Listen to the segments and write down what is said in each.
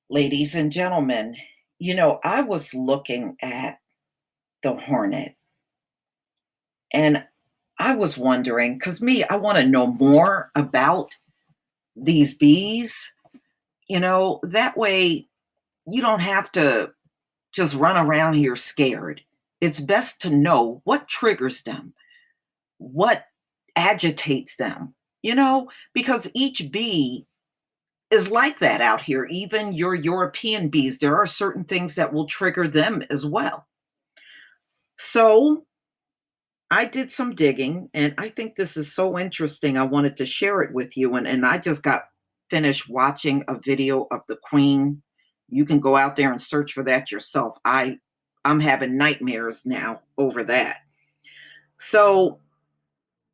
Ladies and gentlemen, I was looking at the Hornet and I was wondering, because I want to know more about these bees. That way you don't have to just run around here scared. It's best to know what triggers them, what agitates them, because each bee is like that out here. Even your European bees, there are certain things that will trigger them as well. So I did some digging, and I think this is so interesting. I wanted to share it with you. And I just got finished watching a video of the Queen. You can go out there and search for that yourself. I'm having nightmares now over that. So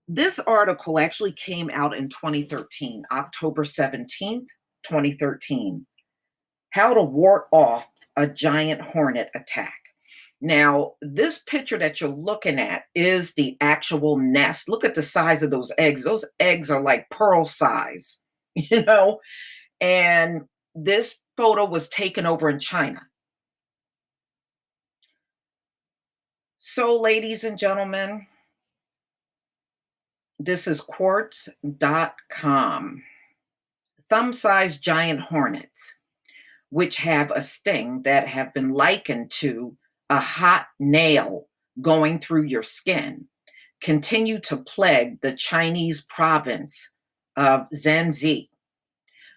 this article actually came out in 2013, October 17th, 2013. How to ward off a giant hornet attack. Now, this picture that you're looking at is the actual nest. Look at the size of those eggs. Those eggs are like pearl size, you know? And this photo was taken over in China. So, ladies and gentlemen, this is quartz.com. Thumb-sized giant hornets, which have a sting that have been likened to a hot nail going through your skin, continue to plague the Chinese province of Zhenzi.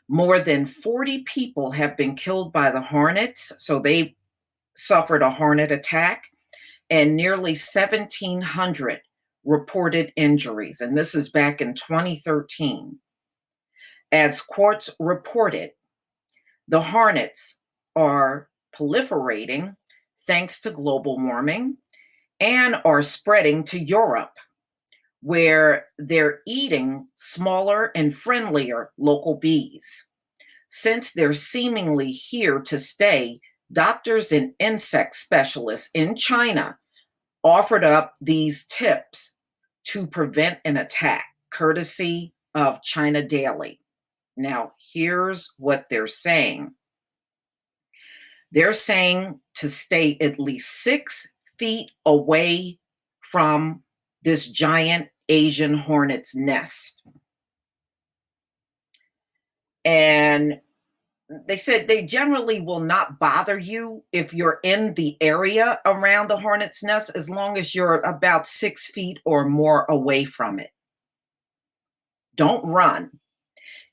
More than 40 people have been killed by the hornets, so they suffered a hornet attack, and nearly 1,700 reported injuries. And this is back in 2013. As Quartz reported, the hornets are proliferating thanks to global warming and are spreading to Europe, where they're eating smaller and friendlier local bees. Since they're seemingly here to stay, doctors and insect specialists in China offered up these tips to prevent an attack, courtesy of China Daily. Now, here's what they're saying. They're saying to stay at least 6 feet away from this giant Asian hornet's nest. And they said they generally will not bother you if you're in the area around the hornet's nest, as long as you're about 6 feet or more away from it. Don't run.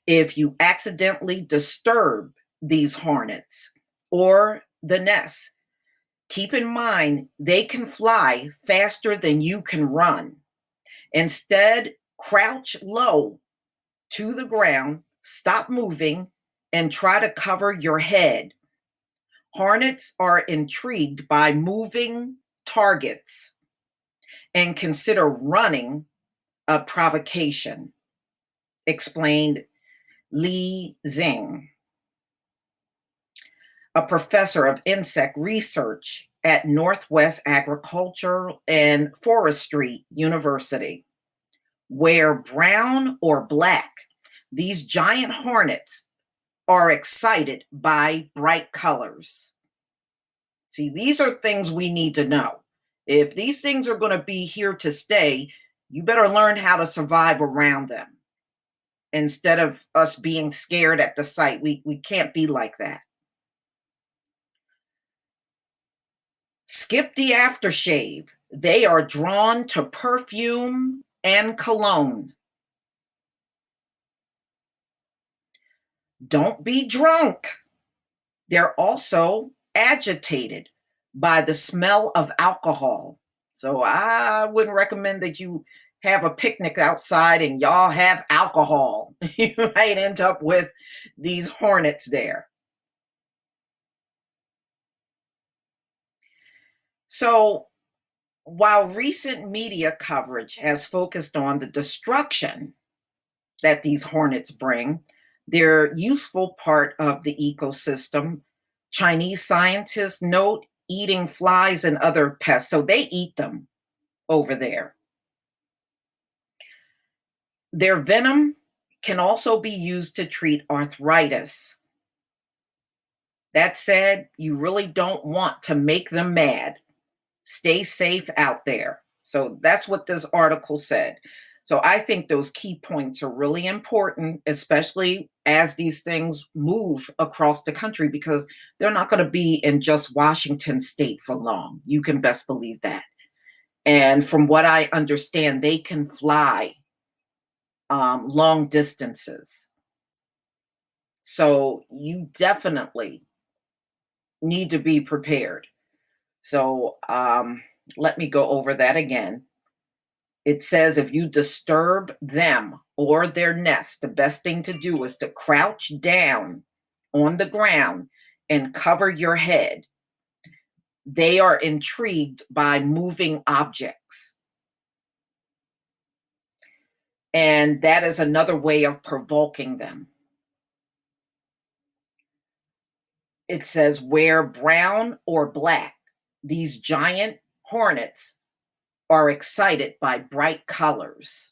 If you accidentally disturb these hornets or the nest, keep in mind they can fly faster than you can run. Instead, crouch low to the ground, stop moving, and try to cover your head. Hornets are intrigued by moving targets and consider running a provocation, explained Li Zing, a professor of insect research at Northwest Agricultural and Forestry University. Where brown or black, these giant hornets are excited by bright colors. See, these are things we need to know. If these things are going to be here to stay, you better learn how to survive around them instead of us being scared at the sight. We can't be like that. Skip the aftershave. They are drawn to perfume and cologne. Don't be drunk. They're also agitated by the smell of alcohol. So I wouldn't recommend that you have a picnic outside and y'all have alcohol. You might end up with these hornets there. So while recent media coverage has focused on the destruction that these hornets bring, they're useful part of the ecosystem. Chinese scientists note eating flies and other pests, so they eat them over there. Their venom can also be used to treat arthritis. That said, you really don't want to make them mad. Stay safe out there. So that's what this article said. So I think those key points are really important, especially as these things move across the country, because they're not going to be in just Washington state for long. You can best believe that. And from what I understand, they can fly long distances. So you definitely need to be prepared. So let me go over that again. It says if you disturb them or their nest, the best thing to do is to crouch down on the ground and cover your head. They are intrigued by moving objects. And that is another way of provoking them. It says wear brown or black. These giant hornets are excited by bright colors.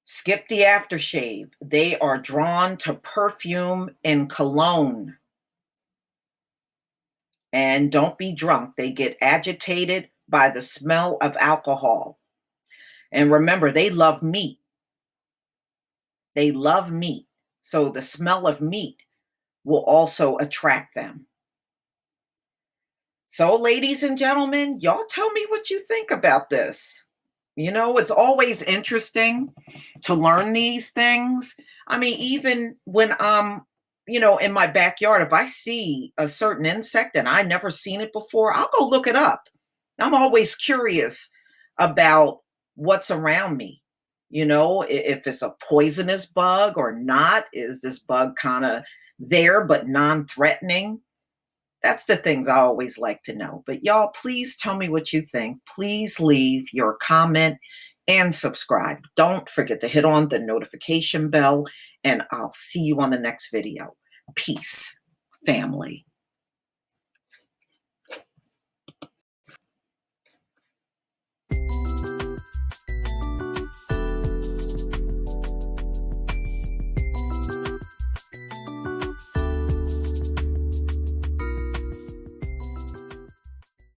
Skip the aftershave. They are drawn to perfume and cologne. And don't be drunk. They get agitated by the smell of alcohol. And remember, they love meat. They love meat. So the smell of meat will also attract them. So, ladies and gentlemen, y'all tell me what you think about this. You know, it's always interesting to learn these things. I mean, even when I'm, in my backyard, if I see a certain insect and I never seen it before, I'll go look it up. I'm always curious about what's around me. If it's a poisonous bug or not, is this bug kind of there but non-threatening? That's the things I always like to know. But y'all, please tell me what you think. Please leave your comment and subscribe. Don't forget to hit on the notification bell, and I'll see you on the next video. Peace, family.